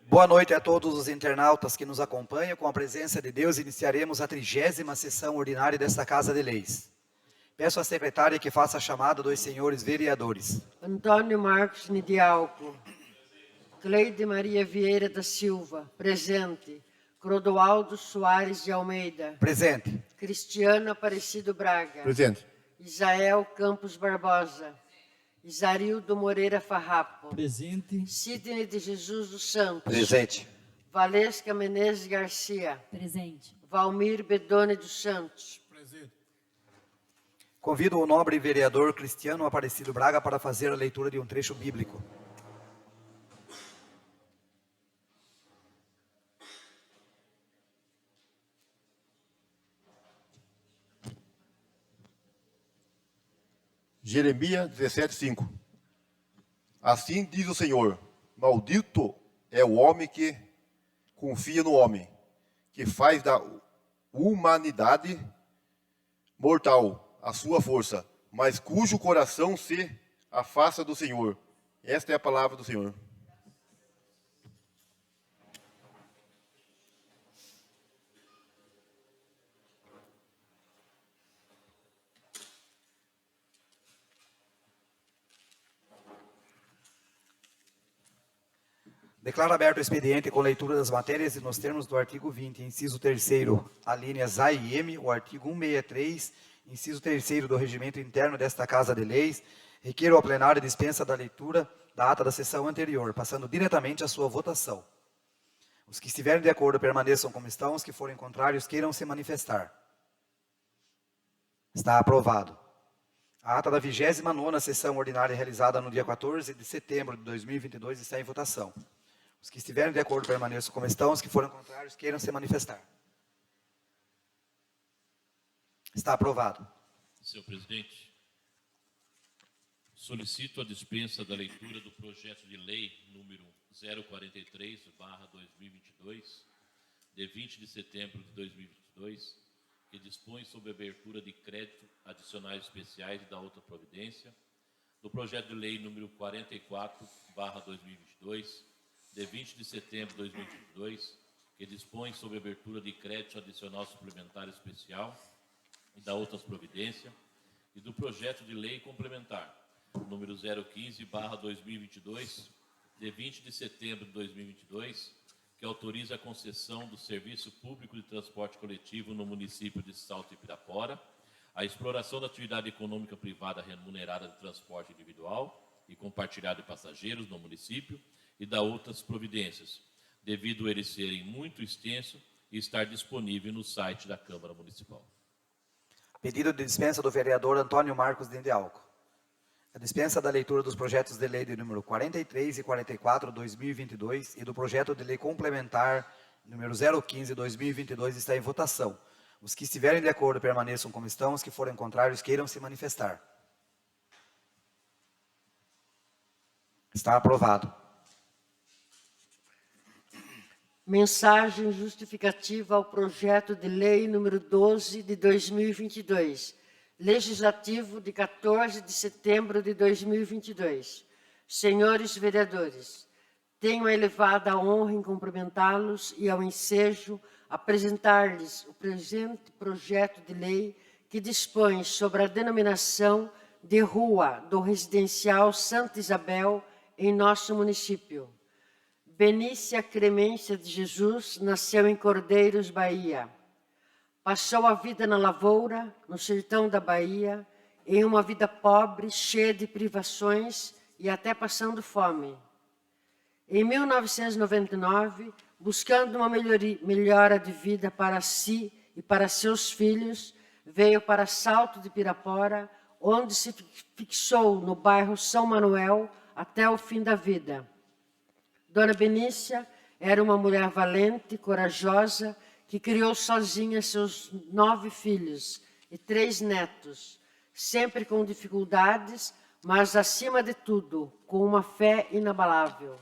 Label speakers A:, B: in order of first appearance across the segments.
A: Boa noite a todos os internautas que nos acompanham. Com a presença de Deus, iniciaremos a 30ª sessão ordinária desta Casa de Leis. Peço à secretária que faça a chamada dos senhores vereadores.
B: Antônio Marcos Nidialco. Cleide Maria Vieira da Silva, presente. Clodoaldo Soares de Almeida.
A: Presente.
B: Cristiano Aparecido Braga.
C: Presente.
B: Isael Campos Barbosa. Isarildo Moreira Farrapo.
D: Presente.
B: Sidney de Jesus dos Santos.
A: Presente.
B: Valesca Menezes Garcia.
E: Presente.
B: Valmir Bedoni dos Santos.
C: Presente.
A: Convido o nobre vereador Cristiano Aparecido Braga para fazer a leitura de um trecho bíblico.
C: Jeremias 17:5. Assim diz o Senhor: maldito é o homem que confia no homem, que faz da humanidade mortal a sua força, mas cujo coração se afasta do Senhor. Esta é a palavra do Senhor.
A: Declaro aberto o expediente com leitura das matérias e nos termos do artigo 20, inciso 3º, alíneas A e M, o artigo 163, inciso 3º do regimento interno desta Casa de Leis, requeiro ao plenário dispensa da leitura da ata da sessão anterior, passando diretamente à sua votação. Os que estiverem de acordo permaneçam como estão, os que forem contrários queiram se manifestar. Está aprovado. A ata da 29ª sessão ordinária realizada no dia 14 de setembro de 2022 está em votação. Os que estiverem de acordo permaneçam como estão, os que forem contrários queiram se manifestar. Está aprovado.
F: Senhor presidente, solicito a dispensa da leitura do projeto de lei número 043/2022, de 20 de setembro de 2022, que dispõe sobre a abertura de crédito adicionais especiais e da outra providência, do projeto de lei número 44/2022, de 20 de setembro de 2022, que dispõe sobre a abertura de crédito adicional suplementar especial e da outras providências, e do projeto de lei complementar número 015/2022, de 20 de setembro de 2022, que autoriza a concessão do serviço público de transporte coletivo no município de Salto Ibirapora, a exploração da atividade econômica privada remunerada de transporte individual e compartilhado de passageiros no município e da outras providências, devido a eles serem muito extensos e estar disponível no site da Câmara Municipal.
A: Pedido de dispensa do vereador Antônio Marcos Nidialco. A dispensa da leitura dos projetos de lei de número 43 e 44/2022 e do projeto de lei complementar número 015/2022 está em votação. Os que estiverem de acordo permaneçam como estão, os que forem contrários queiram se manifestar. Está aprovado.
B: Mensagem justificativa ao projeto de lei número 12 de 2022, legislativo de 14 de setembro de 2022. Senhores vereadores, tenho a elevada honra em cumprimentá-los e ao ensejo apresentar-lhes o presente projeto de lei que dispõe sobre a denominação de Rua do Residencial Santa Isabel em nosso município. Benícia Clemência de Jesus nasceu em Cordeiros, Bahia. Passou a vida na lavoura, no sertão da Bahia, em uma vida pobre, cheia de privações e até passando fome. Em 1999, buscando uma melhora de vida para si e para seus filhos, veio para Salto de Pirapora, onde se fixou no bairro São Manuel até o fim da vida. Dona Benícia era uma mulher valente, corajosa, que criou sozinha seus 9 filhos e 3 netos, sempre com dificuldades, mas, acima de tudo, com uma fé inabalável.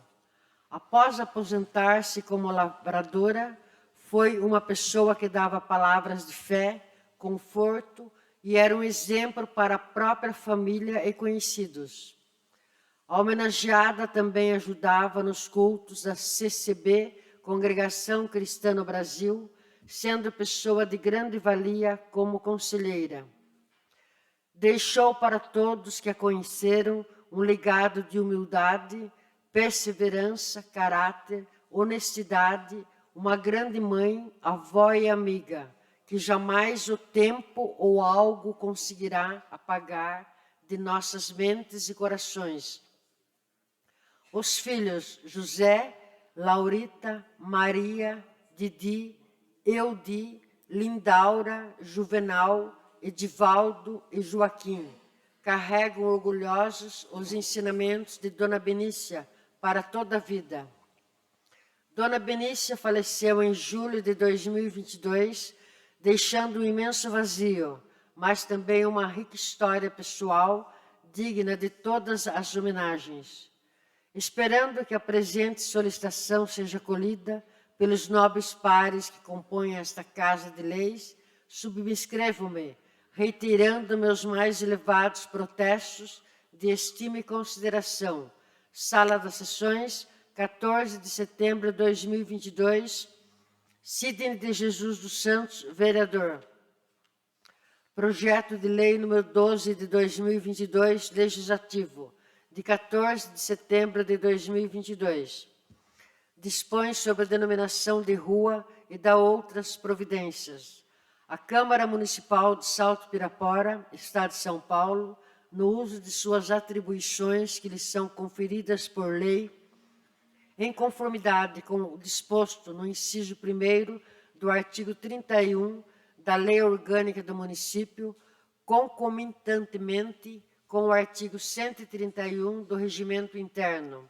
B: Após aposentar-se como lavradora, foi uma pessoa que dava palavras de fé, conforto e era um exemplo para a própria família e conhecidos. A homenageada também ajudava nos cultos da CCB, Congregação Cristã no Brasil, sendo pessoa de grande valia como conselheira. Deixou para todos que a conheceram um legado de humildade, perseverança, caráter, honestidade, uma grande mãe, avó e amiga, que jamais o tempo ou algo conseguirá apagar de nossas mentes e corações. Os filhos José, Laurita, Maria, Didi, Eudi, Lindaura, Juvenal, Edivaldo e Joaquim carregam orgulhosos os ensinamentos de Dona Benícia para toda a vida. Dona Benícia faleceu em julho de 2022, deixando um imenso vazio, mas também uma rica história pessoal digna de todas as homenagens. Esperando que a presente solicitação seja acolhida pelos nobres pares que compõem esta Casa de Leis, subscrevo-me, reiterando meus mais elevados protestos de estima e consideração. Sala das Sessões, 14 de setembro de 2022, Sidney de Jesus dos Santos, vereador. Projeto de Lei número 12 de 2022, legislativo, de 14 de setembro de 2022. Dispõe sobre a denominação de rua e dá outras providências. A Câmara Municipal de Salto Pirapora, Estado de São Paulo, no uso de suas atribuições que lhe são conferidas por lei, em conformidade com o disposto no inciso 1º do artigo 31 da Lei Orgânica do Município, concomitantemente com o artigo 131 do Regimento Interno,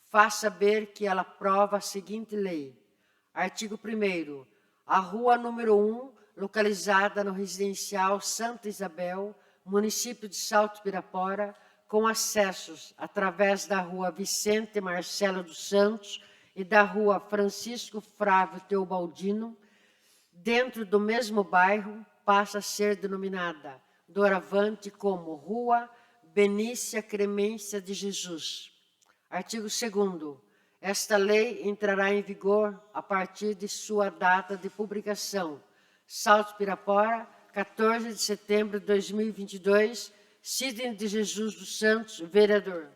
B: faz saber que ela aprova a seguinte lei. Artigo 1º. A rua número 1, localizada no residencial Santa Isabel, município de Salto Pirapora, com acessos através da rua Vicente Marcelo dos Santos e da rua Francisco Flávio Teobaldino, dentro do mesmo bairro, passa a ser denominada doravante como Rua Benícia Clemência de Jesus. Artigo 2º. Esta lei entrará em vigor a partir de sua data de publicação. Salto Pirapora, 14 de setembro de 2022, Sidney de Jesus dos Santos, vereador.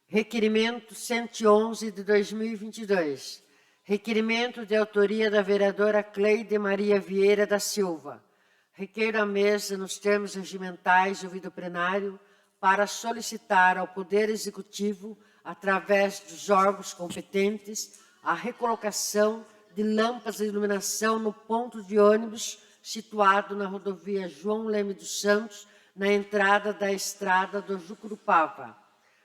B: Requerimento 111 de 2022. Requerimento de autoria da vereadora Cleide Maria Vieira da Silva. Requeiro a mesa, nos termos regimentais, ouvido plenário, para solicitar ao Poder Executivo, através dos órgãos competentes, a recolocação de lâmpadas de iluminação no ponto de ônibus situado na rodovia João Leme dos Santos, na entrada da estrada do Jucurupava.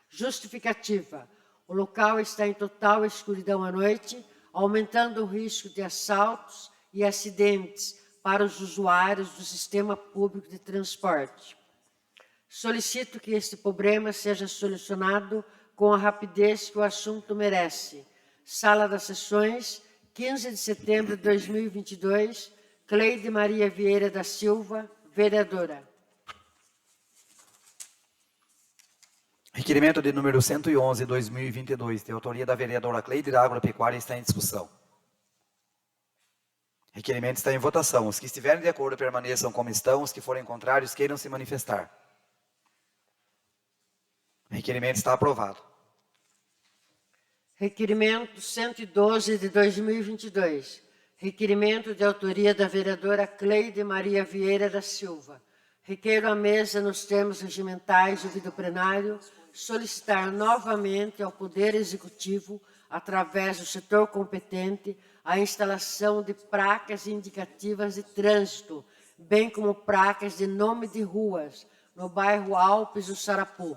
B: Justificativa. O local está em total escuridão à noite, aumentando o risco de assaltos e acidentes para os usuários do sistema público de transporte. Solicito que este problema seja solucionado com a rapidez que o assunto merece. Sala das Sessões, 15 de setembro de 2022, Cleide Maria Vieira da Silva, vereadora.
A: Requerimento de número 111, 2022, de autoria da vereadora Cleide da Agropecuária, está em discussão. Requerimento está em votação. Os que estiverem de acordo permaneçam como estão, os que forem contrários queiram se manifestar. O requerimento está aprovado.
B: Requerimento 112 de 2022. Requerimento de autoria da vereadora Cleide Maria Vieira da Silva. Requeiro à mesa, nos termos regimentais do ouvido plenário, solicitar novamente ao Poder Executivo, através do setor competente, a instalação de placas indicativas de trânsito, bem como placas de nome de ruas, no bairro Alpes do Sarapu.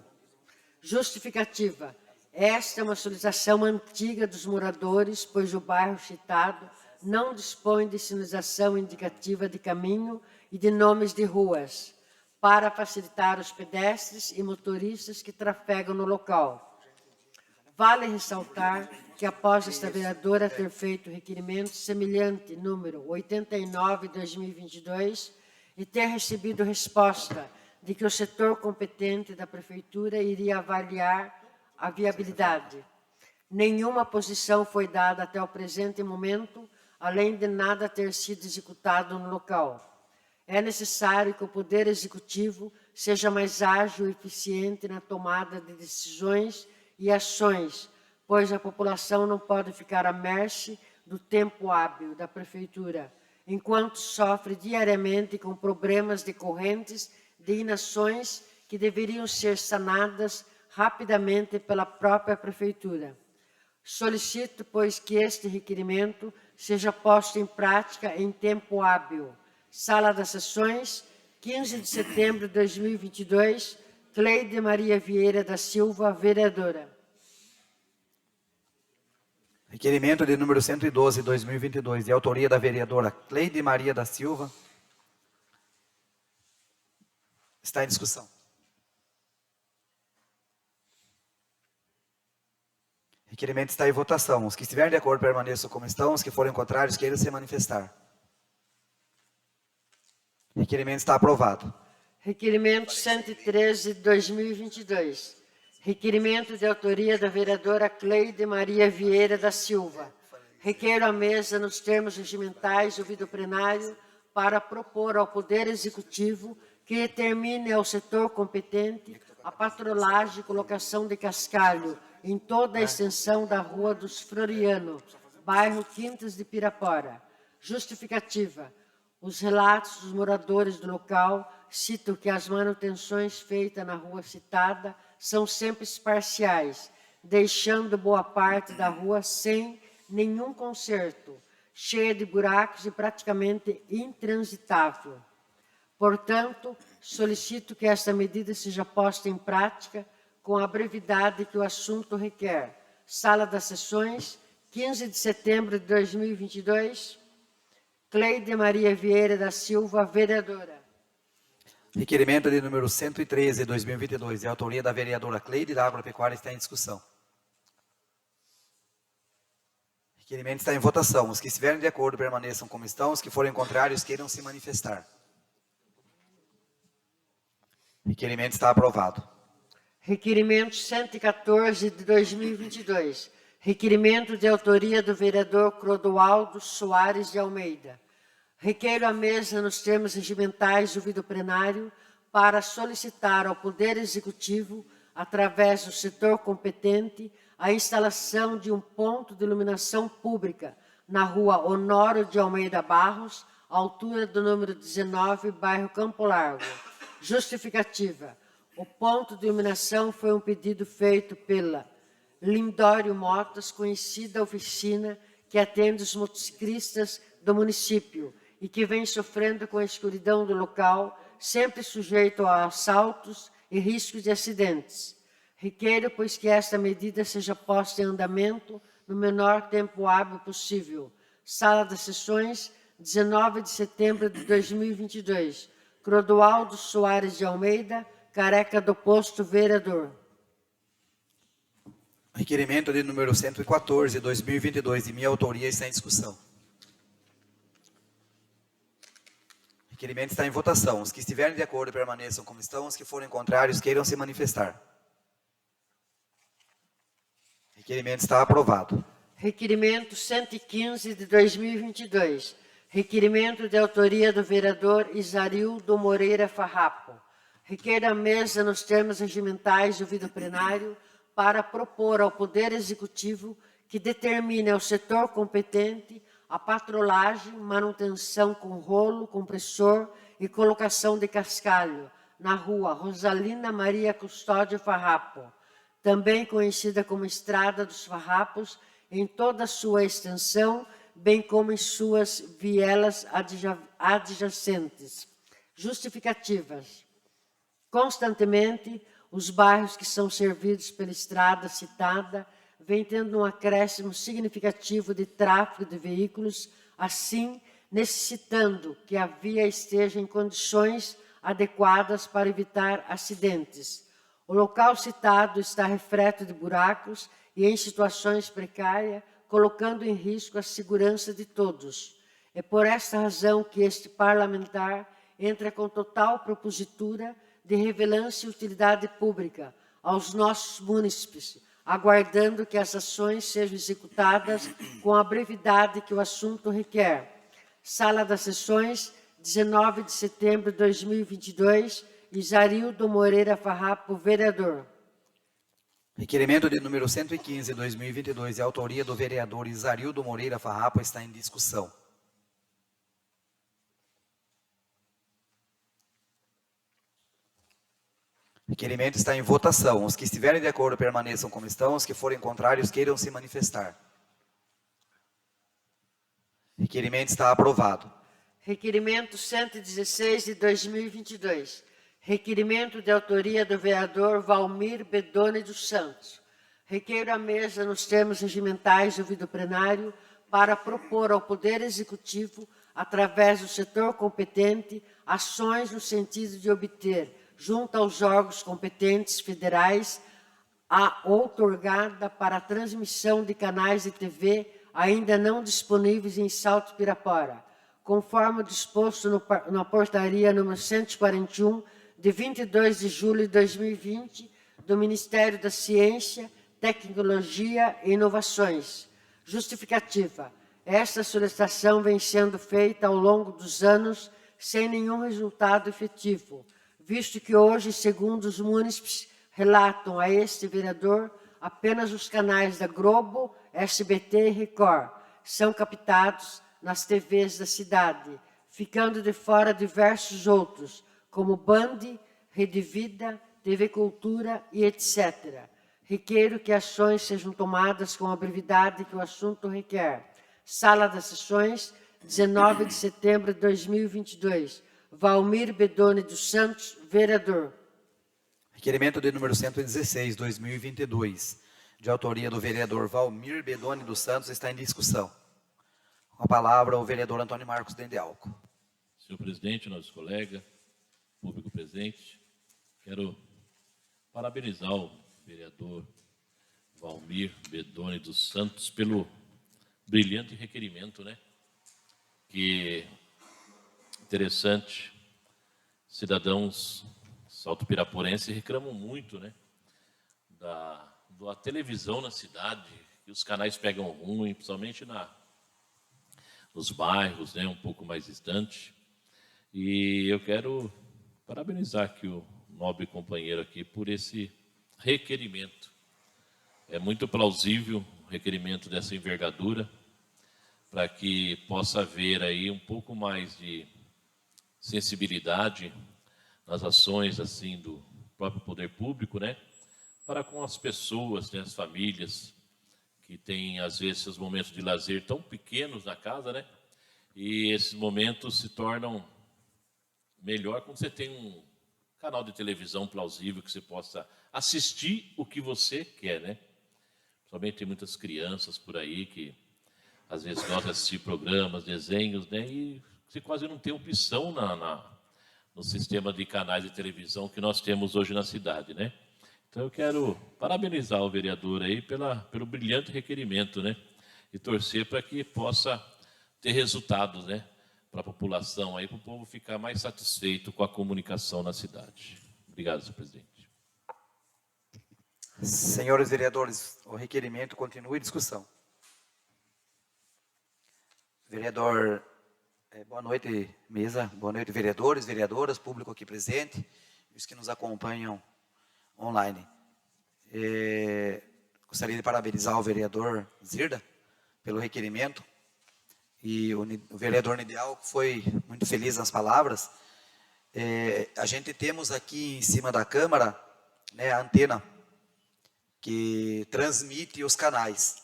B: Justificativa. Esta é uma solicitação antiga dos moradores, pois o bairro citado não dispõe de sinalização indicativa de caminho e de nomes de ruas, para facilitar os pedestres e motoristas que trafegam no local. Vale ressaltar que, após esta vereadora ter feito requerimento semelhante número 89/2022 e ter recebido resposta de que o setor competente da Prefeitura iria avaliar a viabilidade. Nenhuma posição foi dada até o presente momento, além de nada ter sido executado no local. É necessário que o Poder Executivo seja mais ágil e eficiente na tomada de decisões e ações, pois a população não pode ficar à mercê do tempo hábil da Prefeitura, enquanto sofre diariamente com problemas decorrentes de inações que deveriam ser sanadas rapidamente pela própria Prefeitura. Solicito, pois, que este requerimento seja posto em prática em tempo hábil. Sala das Sessões, 15 de setembro de 2022, Cleide Maria Vieira da Silva, vereadora.
A: Requerimento de número 112, 2022, de autoria da vereadora Cleide Maria da Silva. Está em discussão. Requerimento está em votação. Os que estiverem de acordo permaneçam como estão. Os que forem contrários queiram se manifestar. Requerimento está aprovado.
B: Requerimento 113 de 2022. Requerimento de autoria da vereadora Cleide Maria Vieira da Silva. Requeiro à mesa, nos termos regimentais, ouvido o plenário, para propor ao Poder Executivo que determine ao setor competente a patrolagem e colocação de cascalho em toda a extensão da Rua dos Floriano, bairro Quintas de Pirapora. Justificativa. Os relatos dos moradores do local citam que as manutenções feitas na rua citada são sempre parciais, deixando boa parte da rua sem nenhum conserto, cheia de buracos e praticamente intransitável. Portanto, solicito que esta medida seja posta em prática com a brevidade que o assunto requer. Sala das Sessões, 15 de setembro de 2022, Cleide Maria Vieira da Silva, vereadora.
A: Requerimento de número 113, 2022, de autoria da vereadora Cleide da Agropecuária, está em discussão. Requerimento está em votação. Os que estiverem de acordo permaneçam como estão. Os que forem contrários queiram se manifestar. Requerimento está aprovado.
B: Requerimento 114 de 2022. Requerimento de autoria do vereador Clodoaldo Soares de Almeida. Requeiro à mesa, nos termos regimentais, ouvido plenário, para solicitar ao Poder Executivo, através do setor competente, a instalação de um ponto de iluminação pública na rua Honório de Almeida Barros, altura do número 19, bairro Campo Largo. Justificativa. O ponto de iluminação foi um pedido feito pela Lindório Motas, conhecida oficina que atende os motociclistas do município e que vem sofrendo com a escuridão do local, sempre sujeito a assaltos e riscos de acidentes. Requeiro, pois, que esta medida seja posta em andamento no menor tempo hábil possível. Sala das Sessões, 19 de setembro de 2022. Clodoaldo Soares de Almeida, Careca do Posto, vereador.
A: Requerimento de número 114, 2022, de minha autoria, está em discussão. Requerimento está em votação. Os que estiverem de acordo permaneçam como estão. Os que forem contrários queiram se manifestar. Requerimento está aprovado.
B: Requerimento 115 de 2022. Requerimento de autoria do vereador Isarildo Moreira Farrapo. Requer a mesa, nos termos regimentais, ouvido plenário, para propor ao Poder Executivo que determine ao setor competente a patrolagem, manutenção com rolo, compressor e colocação de cascalho na rua Rosalina Maria Custódio Farrapo, também conhecida como Estrada dos Farrapos, em toda a sua extensão, bem como em suas vielas adjacentes. Justificativas. Constantemente, os bairros que são servidos pela estrada citada vêm tendo um acréscimo significativo de tráfego de veículos, assim necessitando que a via esteja em condições adequadas para evitar acidentes. O local citado está repleto de buracos e em situações precárias, colocando em risco a segurança de todos. É por esta razão que este parlamentar entra com total propositura de relevância e utilidade pública aos nossos munícipes, aguardando que as ações sejam executadas com a brevidade que o assunto requer. Sala das Sessões, 19 de setembro de 2022, Isarildo Moreira Farrapo, vereador.
A: Requerimento de número 115, 2022, de autoria do vereador Isarildo Moreira Farrapo, está em discussão. Requerimento está em votação. Os que estiverem de acordo permaneçam como estão, os que forem contrários queiram se manifestar. Requerimento está aprovado.
B: Requerimento 116 de 2022. Requerimento de autoria do vereador Valmir Bedoni dos Santos. Requeiro a mesa, nos termos regimentais do ouvido plenário, para propor ao Poder Executivo, através do setor competente, ações no sentido de obter, junto aos órgãos competentes federais, a outorgada para a transmissão de canais de TV ainda não disponíveis em Salto Pirapora, conforme o disposto na portaria número 141, de 22 de julho de 2020, do Ministério da Ciência, Tecnologia e Inovações. Justificativa. Esta solicitação vem sendo feita ao longo dos anos sem nenhum resultado efetivo, visto que hoje, segundo os munícipes, relatam a este vereador, apenas os canais da Globo, SBT e Record são captados nas TVs da cidade, ficando de fora diversos outros, como Band, Rede Vida, TV Cultura e etc. Requeiro que ações sejam tomadas com a brevidade que o assunto requer. Sala das Sessões, 19 de setembro de 2022. Valmir Bedoni dos Santos, vereador.
A: Requerimento de número 116, 2022, de autoria do vereador Valmir Bedoni dos Santos, está em discussão. Com a palavra o vereador Antônio Marcos Dendealco.
F: Senhor presidente, nossos colegas, público presente, quero parabenizar o vereador Valmir Bedoni dos Santos pelo brilhante requerimento, né? Que interessante, cidadãos salto-piraporenses reclamam muito, né? Da televisão na cidade, que os canais pegam ruim, principalmente nos bairros, né? Um pouco mais distante. E eu quero parabenizar aqui o nobre companheiro aqui por esse requerimento. É muito plausível o requerimento dessa envergadura, para que possa haver aí um pouco mais de sensibilidade nas ações assim do próprio poder público, né, para com as pessoas, né, as famílias que têm às vezes seus momentos de lazer tão pequenos na casa, né, e esses momentos se tornam melhor quando você tem um canal de televisão plausível que você possa assistir o que você quer, né? Somente tem muitas crianças por aí que às vezes gostam de assistir programas, desenhos, né? E você quase não tem opção no sistema de canais de televisão que nós temos hoje na cidade, né? Então eu quero parabenizar o vereador aí pelo brilhante requerimento, né? E torcer para que possa ter resultados, né? Para a população aí, para o povo ficar mais satisfeito com a comunicação na cidade. Obrigado, senhor presidente.
A: Senhores vereadores, o requerimento continua em discussão. Vereador, boa noite, mesa, boa noite, vereadores, vereadoras, público aqui presente, os que nos acompanham online. Gostaria de parabenizar o vereador Zirda pelo requerimento, e o vereador Nidial foi muito feliz nas palavras. A gente temos aqui em cima da Câmara, né, a antena que transmite os canais.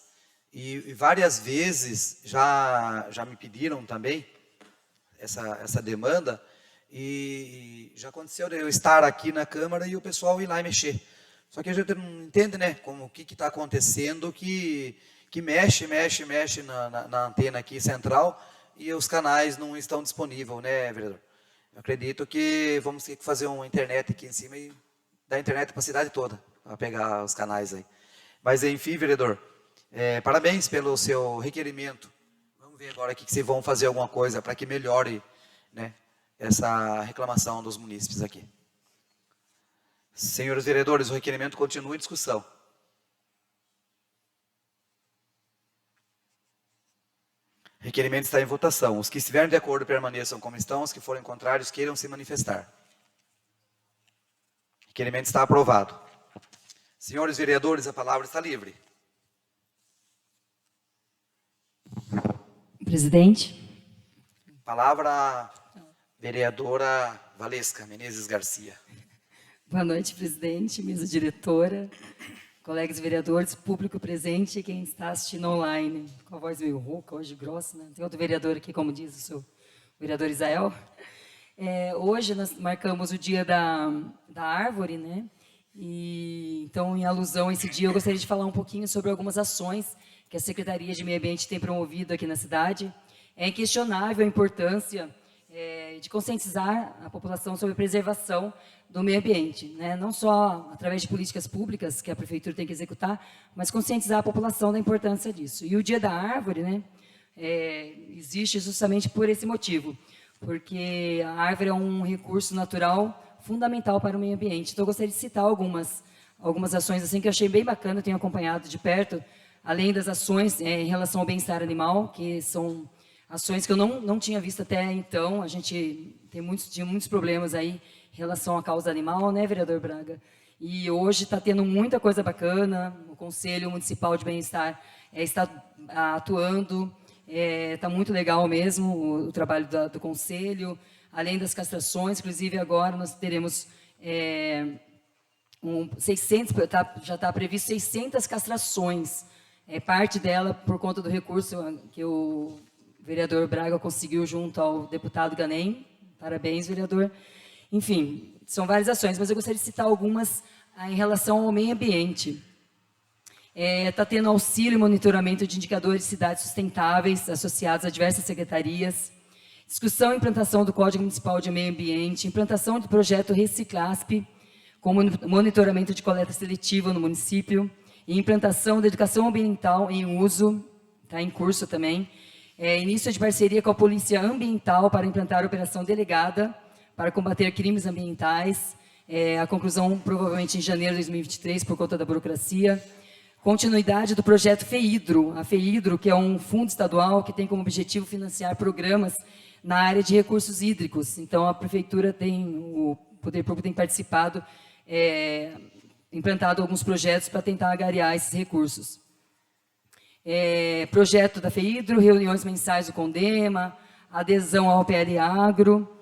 A: E várias vezes já me pediram também essa demanda, e já aconteceu de eu estar aqui na Câmara e o pessoal ir lá e mexer. Só que a gente não entende, né, o que está acontecendo, que mexe na antena aqui central e os canais não estão disponíveis, né, vereador? Eu acredito que vamos ter que fazer uma internet aqui em cima e dar internet para a cidade toda, para pegar os canais aí. Mas, enfim, vereador, parabéns pelo seu requerimento. Vamos ver agora aqui que vocês vão fazer alguma coisa para que melhore, né, essa reclamação dos munícipes aqui. Senhores vereadores, o requerimento continua em discussão. Requerimento está em votação. Os que estiverem de acordo permaneçam como estão, os que forem contrários queiram se manifestar. Requerimento está aprovado. Senhores vereadores, a palavra está livre.
D: Presidente.
A: Palavra vereadora Valesca Menezes Garcia.
D: Boa noite, presidente, mesa diretora, colegas vereadores, público presente e quem está assistindo online. Com a voz meio rouca, hoje grossa, né? Tem outro vereador aqui, como diz o seu vereador Isael. Hoje nós marcamos o dia da árvore, né? E, então, em alusão a esse dia, eu gostaria de falar um pouquinho sobre algumas ações que a Secretaria de Meio Ambiente tem promovido aqui na cidade. É inquestionável a importância de conscientizar a população sobre a preservação do meio ambiente, né? Não só através de políticas públicas que a prefeitura tem que executar, mas conscientizar a população da importância disso. E o Dia da Árvore, né, existe justamente por esse motivo, porque a árvore é um recurso natural fundamental para o meio ambiente. Então, eu gostaria de citar algumas ações assim que eu achei bem bacana, tenho acompanhado de perto, além das ações em relação ao bem-estar animal, que são ações que eu não tinha visto até então. A gente tinha muitos problemas aí em relação à causa animal, né, vereador Braga? E hoje está tendo muita coisa bacana, o Conselho Municipal de Bem-Estar está atuando, está muito legal mesmo o trabalho do Conselho, além das castrações. Inclusive agora nós teremos 600, já está previsto 600 castrações, parte dela por conta do recurso que o vereador Braga conseguiu junto ao deputado Ganem. Parabéns, vereador. Enfim, são várias ações, mas eu gostaria de citar algumas em relação ao meio ambiente. Está tendo auxílio e monitoramento de indicadores de cidades sustentáveis associados a diversas secretarias, discussão e implantação do Código Municipal de Meio Ambiente, implantação do projeto Reciclasp, com monitoramento de coleta seletiva no município, e implantação da educação ambiental em uso, está em curso também, início de parceria com a Polícia Ambiental para implantar a Operação Delegada para combater crimes ambientais, a conclusão provavelmente em janeiro de 2023 por conta da burocracia. Continuidade do projeto FEIDRO, a FEIDRO, que é um fundo estadual que tem como objetivo financiar programas na área de recursos hídricos. Então, a prefeitura o Poder Público tem participado, implantado alguns projetos para tentar agariar esses recursos. Projeto da FEIDRO, reuniões mensais do CONDEMA, adesão ao PL Agro,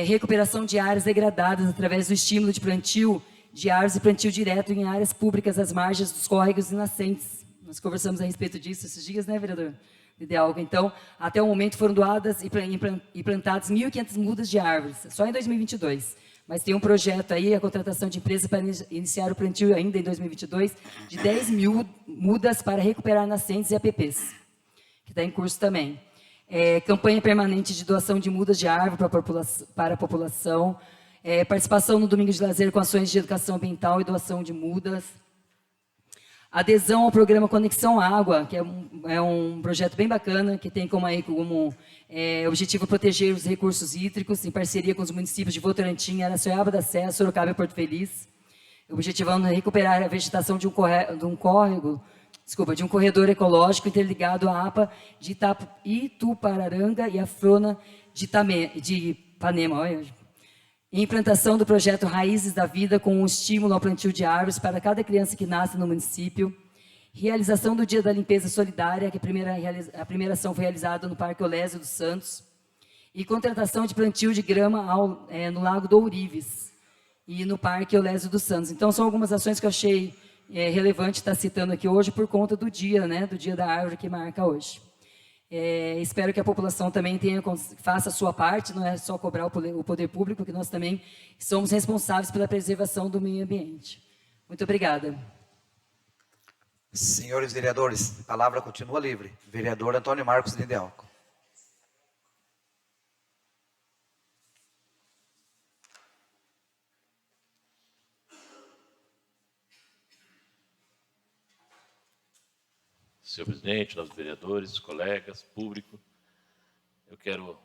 D: recuperação de áreas degradadas através do estímulo de plantio de árvores e plantio direto em áreas públicas às margens dos córregos e nascentes. Nós conversamos a respeito disso esses dias, né, vereador? Ideal. Então, até o momento foram doadas e plantadas 1.500 mudas de árvores, só em 2022. Mas tem um projeto aí, a contratação de empresas para iniciar o plantio ainda em 2022, de 10 mil mudas para recuperar nascentes e APPs, que está em curso também. Campanha permanente de doação de mudas de árvore para a população, participação no domingo de lazer com ações de educação ambiental e doação de mudas, adesão ao programa Conexão Água, que é um projeto bem bacana, que tem como objetivo proteger os recursos hídricos, em parceria com os municípios de Votorantim, Araçoiaba da Serra, Sorocaba e Porto Feliz, objetivando recuperar a vegetação de um corredor ecológico interligado à APA de Itupararanga e à Frona de Ipanema. Olha. Implantação do projeto Raízes da Vida, com um estímulo ao plantio de árvores para cada criança que nasce no município. Realização do Dia da Limpeza Solidária, que a primeira ação foi realizada no Parque Olésio dos Santos. E contratação de plantio de grama no Lago do Ourives e no Parque Olésio dos Santos. Então, são algumas ações que eu achei relevante estar citando aqui hoje por conta do dia, né, do Dia da Árvore que marca hoje. Espero que a população também faça a sua parte, não é só cobrar o poder público, que nós também somos responsáveis pela preservação do meio ambiente. Muito obrigada.
A: Senhores vereadores, a palavra continua livre. Vereador Antônio Marcos Lindealco.
F: Senhor presidente, nossos vereadores, colegas, público, eu quero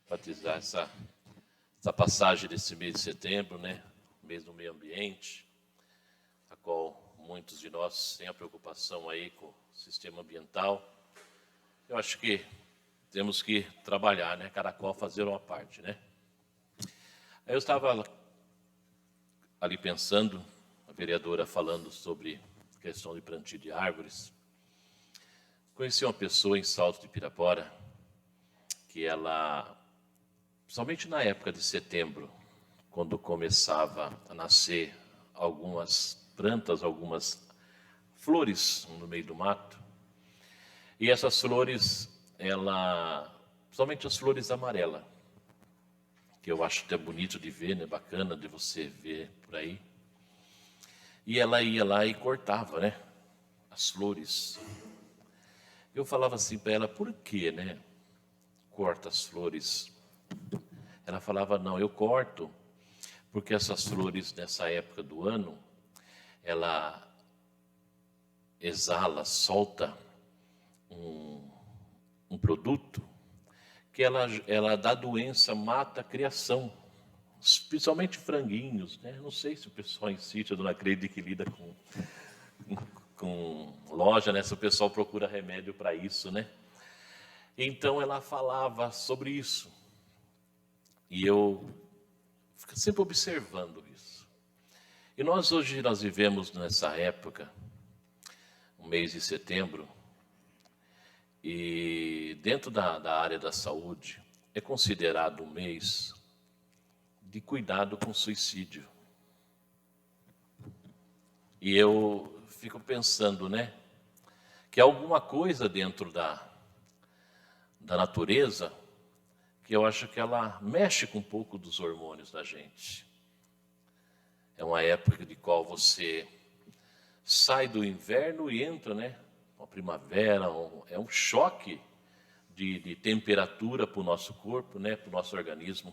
F: enfatizar essa passagem desse mês de setembro, né, mês do meio ambiente, a qual muitos de nós têm a preocupação aí com o sistema ambiental. Eu acho que temos que trabalhar, né? Cada qual fazer uma parte, né? Aí eu estava ali pensando, a vereadora falando sobre a questão de plantio de árvores. Conheci uma pessoa em Salto de Pirapora, que ela, somente na época de setembro, quando começava a nascer algumas plantas, algumas flores no meio do mato, e essas flores, somente as flores amarelas, que eu acho até bonito de ver, né? Bacana de você ver por aí. E ela ia lá e cortava, né? As flores. Eu falava assim para ela, por que, né? Corta as flores. Ela falava, não, eu corto, porque essas flores nessa época do ano, ela exala, solta um produto que ela dá doença, mata a criação, principalmente franguinhos, né? Não sei se o pessoal em sítio, a dona Creide que lida com loja, né? Se o pessoal procura remédio para isso, né? Então ela falava sobre isso. E eu fico sempre observando isso. E hoje nós vivemos nessa época, o mês de setembro, e dentro da área da saúde é considerado um mês de cuidado com suicídio. E eu fico pensando, né, que há alguma coisa dentro da natureza que eu acho que ela mexe com um pouco dos hormônios da gente. É uma época de qual você sai do inverno e entra, né, uma primavera, é um choque de temperatura para o nosso corpo, né, para o nosso organismo.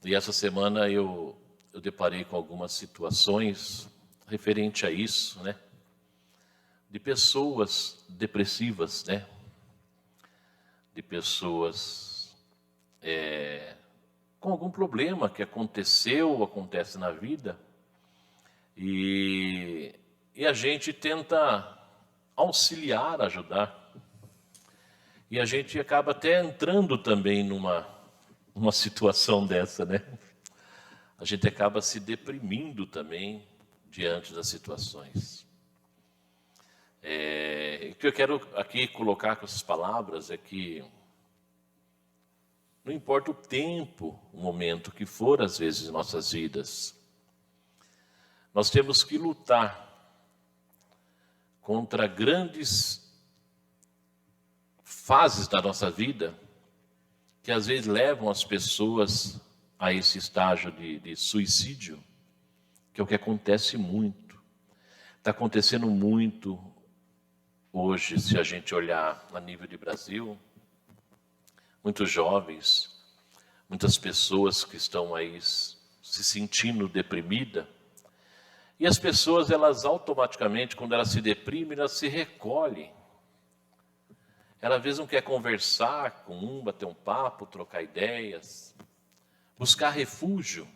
F: E essa semana eu deparei com algumas situações referente a isso, né, de pessoas depressivas, né, de pessoas com algum problema que aconteceu ou acontece na vida, e a gente tenta auxiliar, ajudar. E a gente acaba até entrando também numa situação dessa, né? A gente acaba se deprimindo também diante das situações. O que eu quero aqui colocar com essas palavras é que não importa o tempo, o momento que for, às vezes, em nossas vidas, nós temos que lutar contra grandes fases da nossa vida que às vezes levam as pessoas a esse estágio de suicídio, que é o que acontece muito. Está acontecendo muito hoje, se a gente olhar a nível de Brasil, muitos jovens, muitas pessoas que estão aí se sentindo deprimidas. E as pessoas, elas automaticamente, quando elas se deprimem, elas se recolhem. Ela às vezes não quer conversar com bater um papo, trocar ideias, buscar refúgio,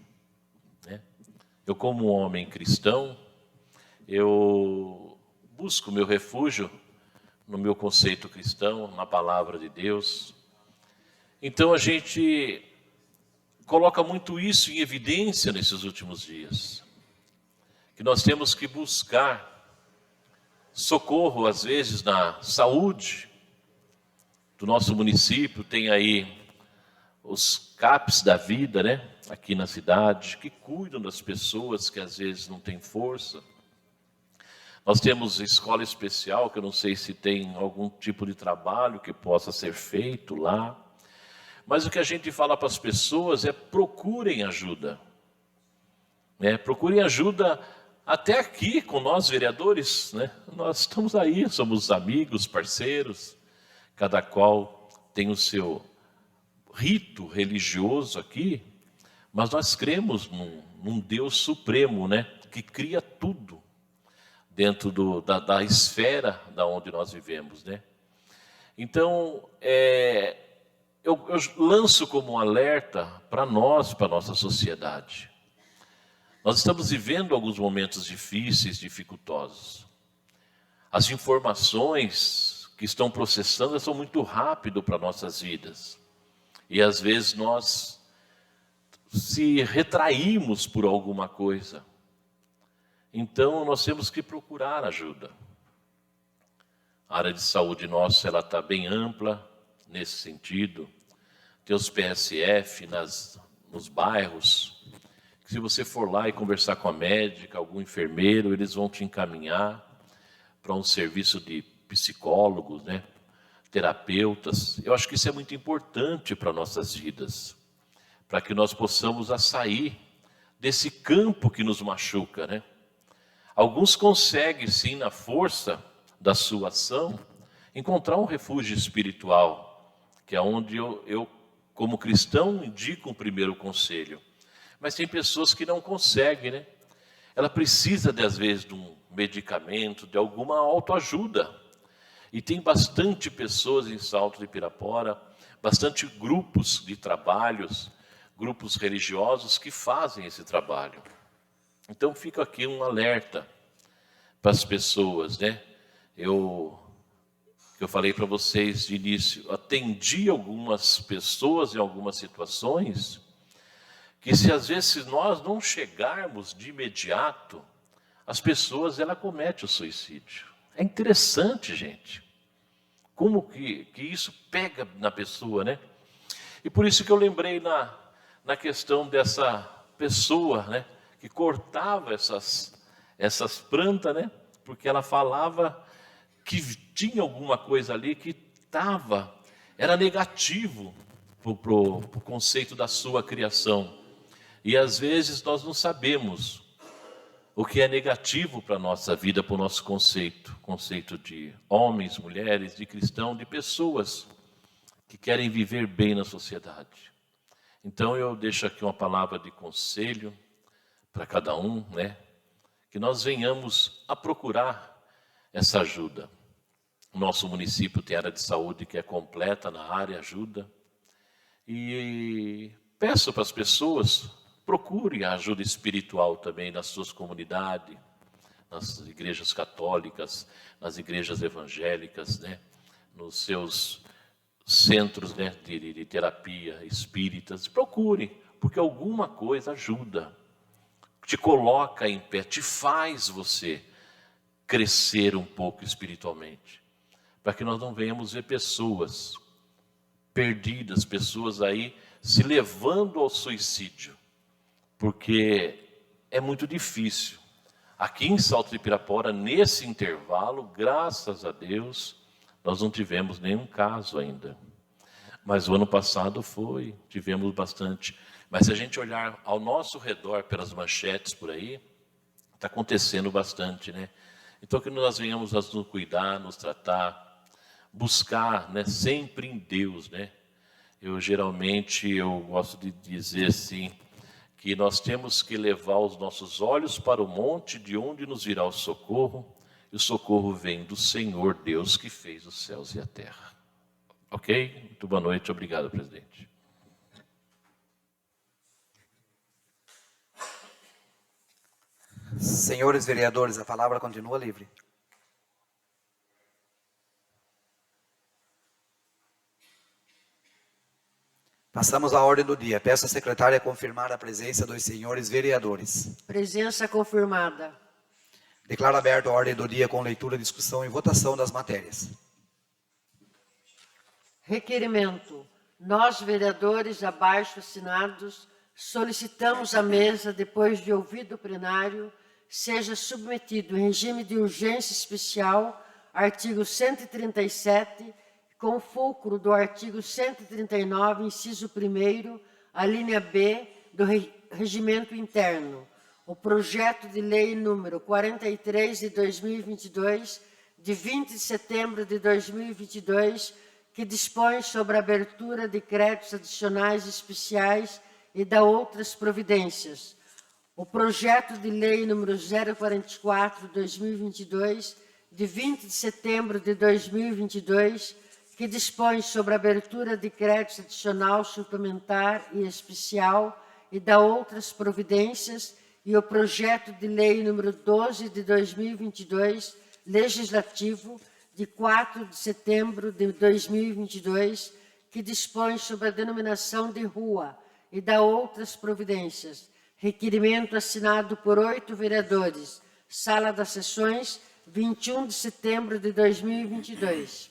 F: né? Eu, como um homem cristão, eu busco meu refúgio no meu conceito cristão, na palavra de Deus. Então a gente coloca muito isso em evidência nesses últimos dias, que nós temos que buscar socorro, às vezes, na saúde do nosso município. Tem aí os CAPs da vida, né, aqui na cidade, que cuidam das pessoas que às vezes não têm força. Nós temos escola especial, que eu não sei se tem algum tipo de trabalho que possa ser feito lá. Mas o que a gente fala para as pessoas é: procurem ajuda. Procurem ajuda até aqui com nós, vereadores, né? Nós estamos aí, somos amigos, parceiros, cada qual tem o seu rito religioso aqui, mas nós cremos num Deus supremo, né? Que cria tudo dentro da esfera da onde nós vivemos, né? Então, eu lanço como um alerta para nós, para a nossa sociedade. Nós estamos vivendo alguns momentos difíceis, dificultosos. As informações que estão processando são muito rápido para nossas vidas. E às vezes nós se retraímos por alguma coisa. Então nós temos que procurar ajuda. A área de saúde nossa, ela está bem ampla nesse sentido. Tem os PSF nos bairros. Se você for lá e conversar com a médica, algum enfermeiro, eles vão te encaminhar para um serviço de psicólogos, né? Terapeutas. Eu acho que isso é muito importante para nossas vidas, para que nós possamos sair desse campo que nos machuca, né? Alguns conseguem, sim, na força da sua ação, encontrar um refúgio espiritual, que é onde eu como cristão, indico um primeiro conselho. Mas tem pessoas que não conseguem, né? Ela precisa, às vezes, de um medicamento, de alguma autoajuda. E tem bastante pessoas em Salto de Pirapora, bastante grupos de trabalhos, grupos religiosos que fazem esse trabalho. Então fica aqui um alerta para as pessoas, né? Eu falei para vocês de início, atendi algumas pessoas em algumas situações, que se às vezes nós não chegarmos de imediato, as pessoas, ela comete o suicídio. É interessante, gente, como que isso pega na pessoa, né? E por isso que eu lembrei na questão dessa pessoa, né, que cortava essas plantas, né, porque ela falava que tinha alguma coisa ali que era negativo para o conceito da sua criação. E às vezes nós não sabemos o que é negativo para a nossa vida, para o nosso conceito de homens, mulheres, de cristãos, de pessoas que querem viver bem na sociedade. Então eu deixo aqui uma palavra de conselho para cada um, né, que nós venhamos a procurar essa ajuda. O nosso município tem área de saúde que é completa na área, ajuda. E peço para as pessoas, procurem a ajuda espiritual também nas suas comunidades, nas igrejas católicas, nas igrejas evangélicas, né? Nos seus centros, né, de terapia espíritas. Procurem, porque alguma coisa ajuda, te coloca em pé, te faz você crescer um pouco espiritualmente, para que nós não venhamos ver pessoas perdidas, pessoas aí se levando ao suicídio, porque é muito difícil. Aqui em Salto de Pirapora, nesse intervalo, graças a Deus, nós não tivemos nenhum caso ainda. Mas o ano passado tivemos bastante. Mas se a gente olhar ao nosso redor, pelas manchetes por aí, está acontecendo bastante, né? Então que nós venhamos a nos cuidar, nos tratar, buscar, né, sempre em Deus, né? Eu gosto de dizer assim, que nós temos que levar os nossos olhos para o monte de onde nos virá o socorro, e o socorro vem do Senhor Deus que fez os céus e a terra. Ok? Muito boa noite, obrigado, presidente.
A: Senhores vereadores, a palavra continua livre. Passamos à ordem do dia. Peço à secretária confirmar a presença dos senhores vereadores.
B: Presença confirmada.
A: Declaro aberta a ordem do dia com leitura, discussão e votação das matérias.
B: Requerimento. Nós, vereadores abaixo assinados, solicitamos à mesa, depois de ouvido o plenário, seja submetido em regime de urgência especial, artigo 137, com fulcro do artigo 139, inciso 1º, a linha B do Regimento Interno, o projeto de lei número 43 de 2022, de 20 de setembro de 2022, que dispõe sobre a abertura de créditos adicionais especiais e da outras providências. O projeto de lei número 044 de 2022, de 20 de setembro de 2022, que dispõe sobre a abertura de crédito adicional suplementar e especial e da outras providências, e o projeto de lei número 12 de 2022, legislativo, de 4 de setembro de 2022, que dispõe sobre a denominação de rua e dá outras providências. Requerimento assinado por 8 vereadores. Sala das Sessões, 21 de setembro de 2022.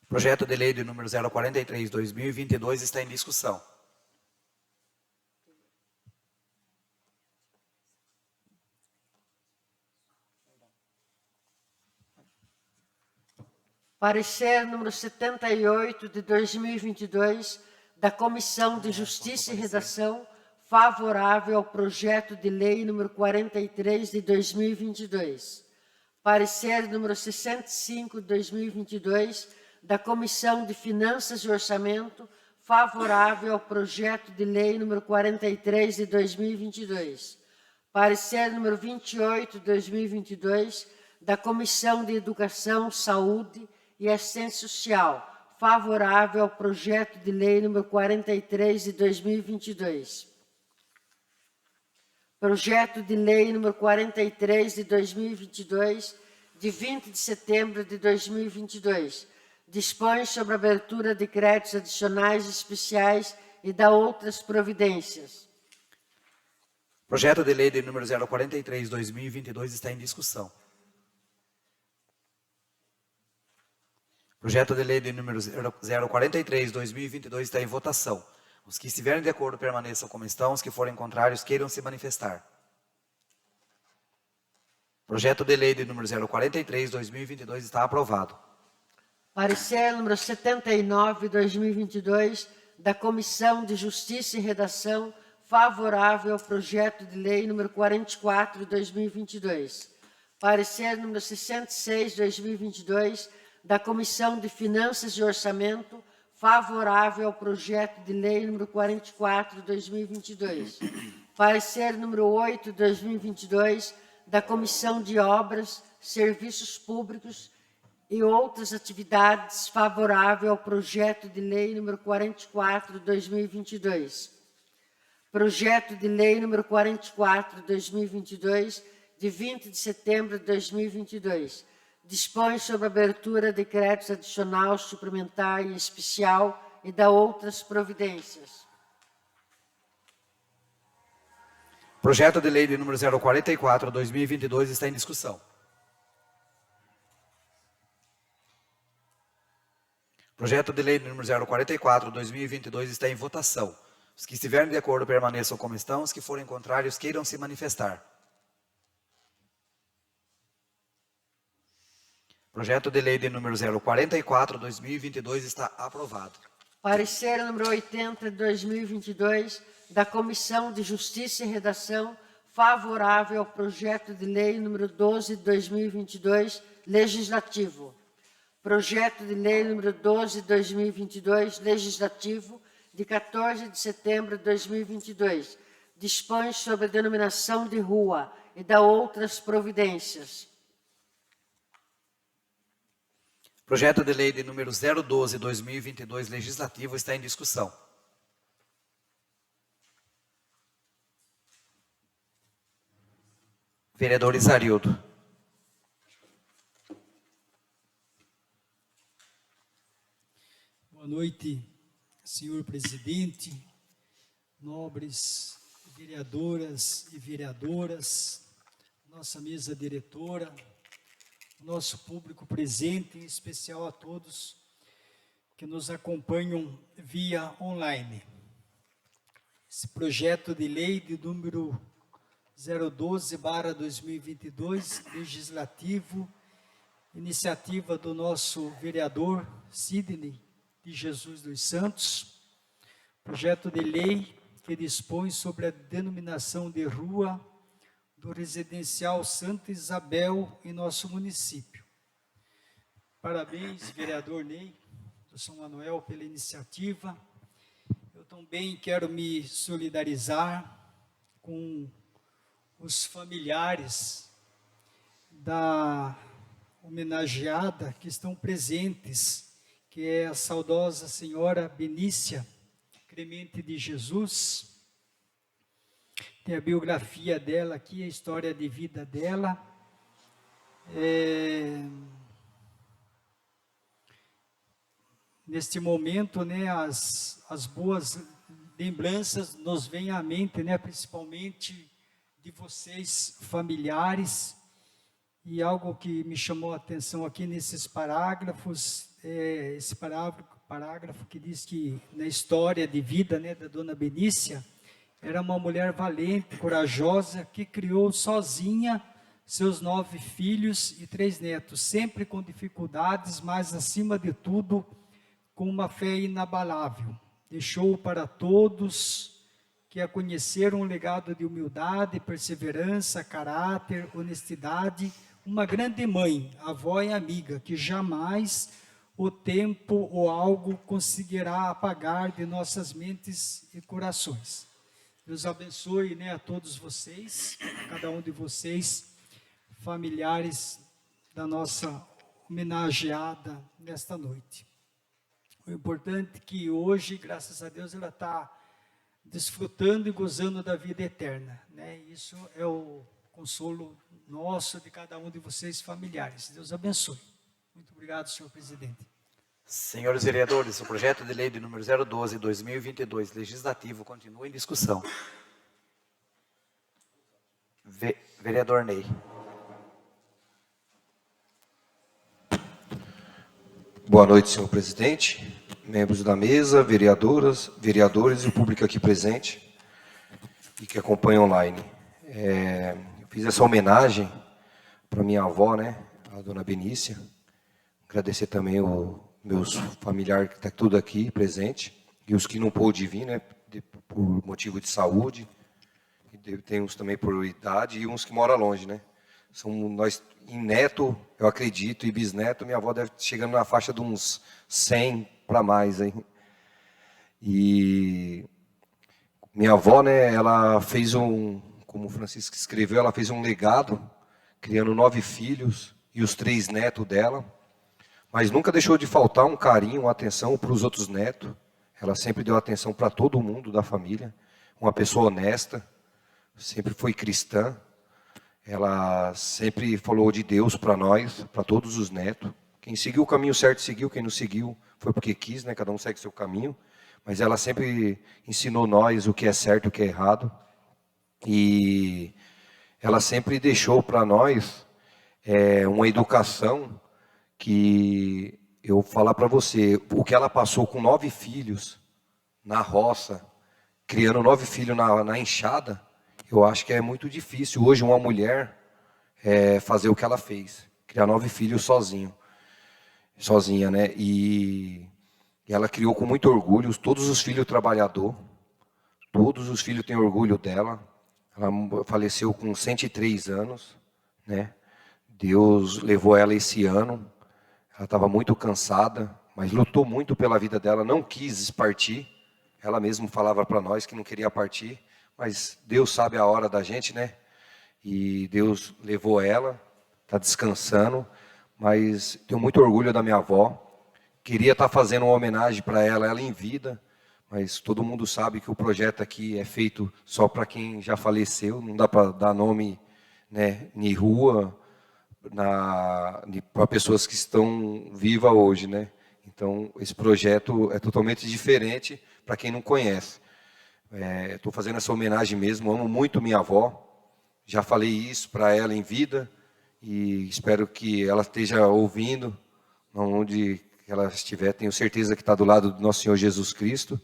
A: Projeto de lei de número 043/2022 está em discussão.
B: Parecer número 78 de 2022 da Comissão de Justiça e Redação, favorável ao projeto de lei número 43 de 2022. Parecer número 65 de 2022 da Comissão de Finanças e Orçamento, favorável ao projeto de lei número 43 de 2022. Parecer número 28 de 2022 da Comissão de Educação, Saúde e Assistência Social, favorável ao projeto de lei número 43 de 2022. Projeto de lei número 43 de 2022, de 20 de setembro de 2022, dispõe sobre a abertura de créditos adicionais especiais e dá outras providências.
A: Projeto de lei de número 043/2022 está em discussão. Projeto de lei de número 043/2022 está em votação. Os que estiverem de acordo permaneçam como estão, os que forem contrários queiram se manifestar. Projeto de lei de número 043/2022 está aprovado.
B: Parecer número 79/2022 da Comissão de Justiça e Redação, favorável ao projeto de lei número 44/2022. Parecer número 66/2022 da Comissão de Finanças e Orçamento, favorável ao projeto de lei número 44/2022. Parecer número 8/2022 da Comissão de Obras, Serviços Públicos e outras atividades, favorável ao projeto de lei número 44/2022. Projeto de lei número 44/2022, de 20 de setembro de 2022. Dispõe sobre a abertura de créditos adicional, suplementar e especial e dá outras providências.
A: Projeto de lei de número 044/2022 está em discussão. Projeto de lei de número 044/2022 está em votação. Os que estiverem de acordo permaneçam como estão, os que forem contrários queiram se manifestar. Projeto de lei de número 044/2022 está aprovado.
B: Parecer número 80 de 2022 da Comissão de Justiça e Redação, favorável ao projeto de lei número 12 de 2022, legislativo. Projeto de lei número 12 de 2022, legislativo, de 14 de setembro de 2022. Dispõe sobre a denominação de rua e dá outras providências.
A: Projeto de lei de número 012/2022, legislativo, está em discussão. Vereador Isarildo.
E: Boa noite, senhor presidente, nobres vereadoras e vereadoras, nossa mesa diretora, nosso público presente, em especial a todos que nos acompanham via online. Esse projeto de lei de número 012/2022, legislativo, iniciativa do nosso vereador Sidney de Jesus dos Santos, projeto de lei que dispõe sobre a denominação de rua do residencial Santa Isabel em nosso município. Parabéns, vereador Ney, do São Manuel, pela iniciativa. Eu também quero me solidarizar com os familiares da homenageada que estão presentes, que é a saudosa senhora Benícia Clemente de Jesus. tem a biografia dela aqui, a história de vida dela. Neste momento, né, as boas lembranças nos vêm à mente, né, principalmente de vocês familiares, e algo que me chamou a atenção aqui nesses parágrafos, esse parágrafo que diz que na história de vida, né, da dona Benícia, era uma mulher valente, corajosa, que criou sozinha seus 9 filhos e 3 netos, sempre com dificuldades, mas acima de tudo, com uma fé inabalável. Deixou para todos que a conheceram um legado de humildade, perseverança, caráter, honestidade, uma grande mãe, avó e amiga, que jamais o tempo ou algo conseguirá apagar de nossas mentes e corações. Deus abençoe, né, a todos vocês, cada um de vocês, familiares da nossa homenageada nesta noite. O importante é que hoje, graças a Deus, ela está desfrutando e gozando da vida eterna, né? Isso é o consolo nosso, de cada um de vocês, familiares. Deus abençoe. Muito obrigado, senhor presidente.
A: Senhores vereadores, o projeto de lei de número 012/2022, legislativo, continua em discussão. Vereador Ney.
G: Boa noite, senhor presidente, membros da mesa, vereadoras, vereadores e o público aqui presente e que acompanha online. Eu fiz essa homenagem para minha avó, né, a dona Benícia. Agradecer também os meus familiares que estão tudo aqui presente e os que não pôde vir, né, por motivo de saúde. E tem uns também por idade e uns que moram longe, né. São nós, em neto, eu acredito, e bisneto, minha avó deve estar chegando na faixa de uns 100 para mais, hein. E minha avó, né, ela fez como o Francisco escreveu, ela fez um legado, criando 9 filhos e os 3 netos dela, mas nunca deixou de faltar um carinho, uma atenção para os outros netos. Ela sempre deu atenção para todo mundo da família, uma pessoa honesta, sempre foi cristã. Ela sempre falou de Deus para nós, para todos os netos. Quem seguiu o caminho certo seguiu, quem não seguiu foi porque quis, né? Cada um segue seu caminho. Mas ela sempre ensinou nós o que é certo e o que é errado. E ela sempre deixou para nós uma educação que eu falar para você, o que ela passou com 9 filhos na roça, criando 9 filhos na enxada, eu acho que é muito difícil hoje uma mulher fazer o que ela fez, criar 9 filhos sozinha, né? E ela criou com muito orgulho, todos os filhos trabalhador, todos os filhos têm orgulho dela. Ela faleceu com 103 anos, né? Deus levou ela esse ano. Ela estava muito cansada, mas lutou muito pela vida dela, não quis partir. Ela mesma falava para nós que não queria partir. Mas Deus sabe a hora da gente, né? E Deus levou ela, está descansando. Mas tenho muito orgulho da minha avó. Queria estar fazendo uma homenagem para ela em vida. Mas todo mundo sabe que o projeto aqui é feito só para quem já faleceu. Não dá para dar nome, né, em rua, para pessoas que estão vivas hoje, né? Então, esse projeto é totalmente diferente para quem não conhece. Estou fazendo essa homenagem mesmo, amo muito minha avó, já falei isso para ela em vida e espero que ela esteja ouvindo, onde ela estiver, tenho certeza que está do lado do nosso Senhor Jesus Cristo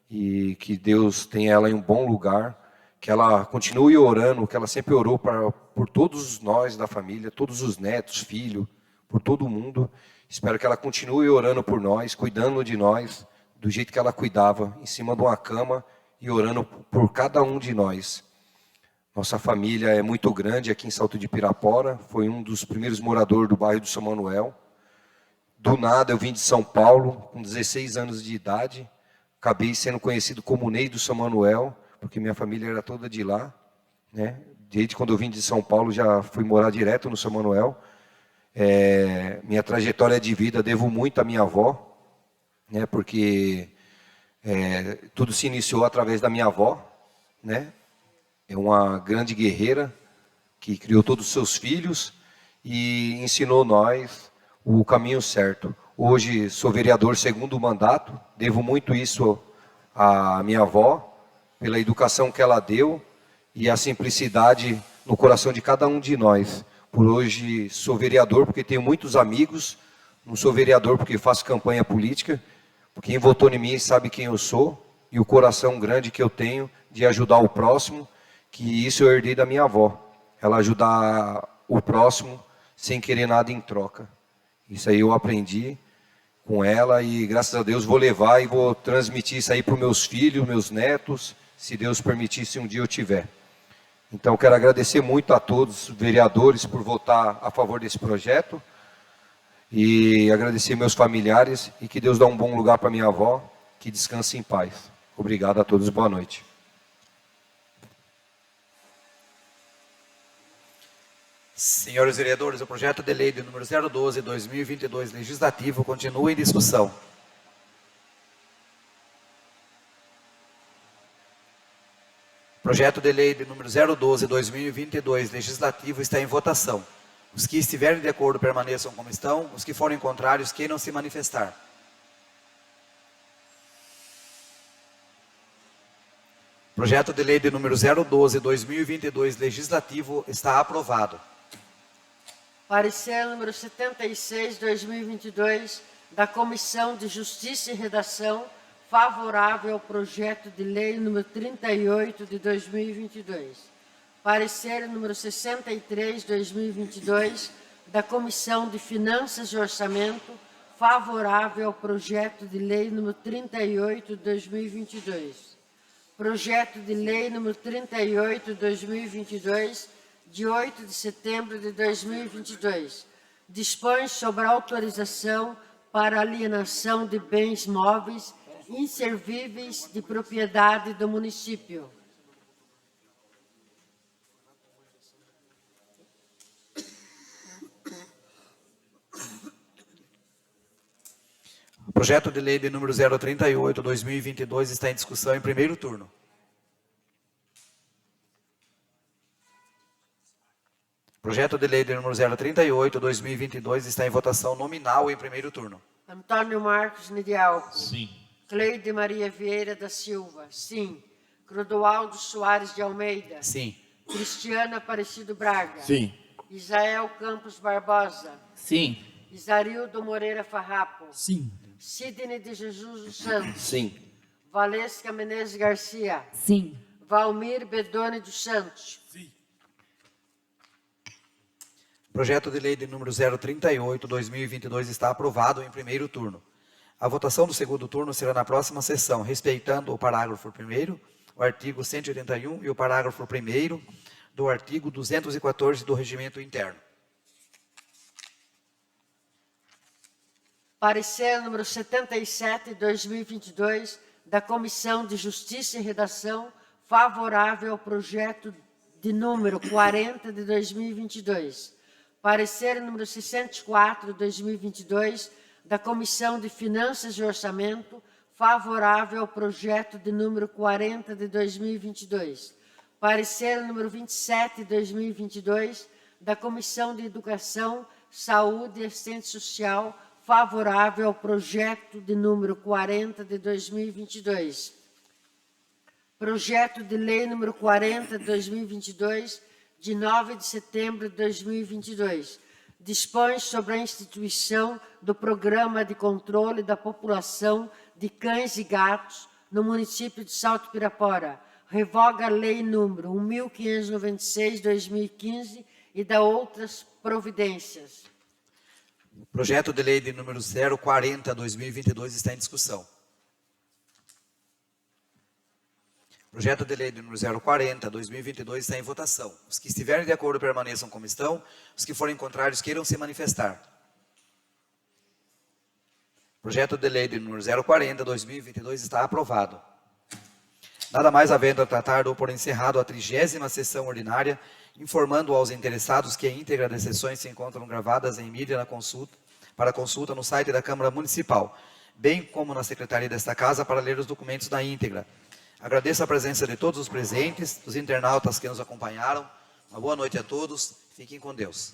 G: e que Deus tenha ela em um bom lugar, que ela continue orando, que ela sempre orou por todos nós da família, todos os netos, filhos, por todo mundo. Espero que ela continue orando por nós, cuidando de nós, do jeito que ela cuidava, em cima de uma cama, e orando por cada um de nós. Nossa família é muito grande aqui em Salto de Pirapora, foi um dos primeiros moradores do bairro do São Manuel. Do nada eu vim de São Paulo, com 16 anos de idade, acabei sendo conhecido como Ney do São Manuel, porque minha família era toda de lá, né? Desde quando eu vim de São Paulo já fui morar direto no São Manuel. Minha trajetória de vida devo muito à minha avó, né? Porque tudo se iniciou através da minha avó, né? é uma grande guerreira que criou todos os seus filhos e ensinou nós o caminho certo. Hoje sou vereador segundo mandato, devo muito isso à minha avó, pela educação que ela deu e a simplicidade no coração de cada um de nós. Por hoje sou vereador porque tenho muitos amigos, não sou vereador porque faço campanha política. Quem votou em mim sabe quem eu sou e o coração grande que eu tenho de ajudar o próximo, que isso eu herdei da minha avó. Ela ajudar o próximo sem querer nada em troca. Isso aí eu aprendi com ela e graças a Deus vou levar e vou transmitir isso aí para os meus filhos, meus netos, se Deus permitir, se um dia eu tiver. Então quero agradecer muito a todos os vereadores por votar a favor desse projeto e agradecer meus familiares e que Deus dê um bom lugar para minha avó, que descanse em paz. Obrigado a todos, boa noite.
A: Senhores vereadores, o projeto de lei de número 012/2022 legislativo continua em discussão. Projeto de lei de número 012/2022 legislativo está em votação. Os que estiverem de acordo permaneçam como estão, os que forem contrários queiram se manifestar. Projeto de lei de número 012/2022 legislativo está aprovado.
B: Parecer número 76/2022 da Comissão de Justiça e Redação, favorável ao projeto de lei número 38 de 2022. Parecer número 63/2022 da Comissão de Finanças e Orçamento, favorável ao projeto de lei número 38 de 2022. Projeto de lei número 38 de 2022, de 8 de setembro de 2022, dispõe sobre a autorização para alienação de bens móveis inservíveis de propriedade do município.
A: O projeto de lei de número 038/2022 está em discussão em primeiro turno. Projeto de lei de número 038/2022 está em votação nominal em primeiro turno.
B: Antônio Marcos Nidialco.
F: Sim.
B: Cleide Maria Vieira da Silva. Sim. Clodoaldo Soares de Almeida.
A: Sim.
B: Cristiano Aparecido Braga.
C: Sim.
B: Isael Campos Barbosa.
F: Sim.
B: Isarildo Moreira Farrapo.
E: Sim.
B: Sidney de Jesus dos Santos.
G: Sim.
B: Valesca Menezes Garcia.
D: Sim.
B: Valmir Bedoni dos Santos.
A: Projeto de lei de número 038/2022 está aprovado em primeiro turno. A votação do segundo turno será na próxima sessão, respeitando o parágrafo 1º, o artigo 181 e o parágrafo 1º do artigo 214 do Regimento Interno.
B: Parecer número 77/2022 da Comissão de Justiça e Redação, favorável ao projeto de número 40 de 2022. Parecer número 64/2022 da Comissão de Finanças e Orçamento, favorável ao projeto de número 40 de 2022. Parecer número 27/2022 da Comissão de Educação, Saúde e Assistência Social, favorável ao projeto de número 40 de 2022. Projeto de lei número 40 de 2022, de 9 de setembro de 2022, dispõe sobre a instituição do Programa de Controle da População de Cães e Gatos no município de Salto Pirapora, revoga a Lei número 1596/2015 e dá outras providências.
A: Projeto de lei de número 040/2022 está em discussão. Projeto de lei de número 040/2022 está em votação. Os que estiverem de acordo permaneçam como estão, os que forem contrários queiram se manifestar. Projeto de lei de número 040/2022 está aprovado. Nada mais havendo a tratar, dou por encerrado a 30ª sessão ordinária, informando aos interessados que a íntegra das sessões se encontram gravadas em mídia para consulta no site da Câmara Municipal, bem como na secretaria desta Casa para ler os documentos na íntegra. Agradeço a presença de todos os presentes, dos internautas que nos acompanharam. Uma boa noite a todos. Fiquem com Deus.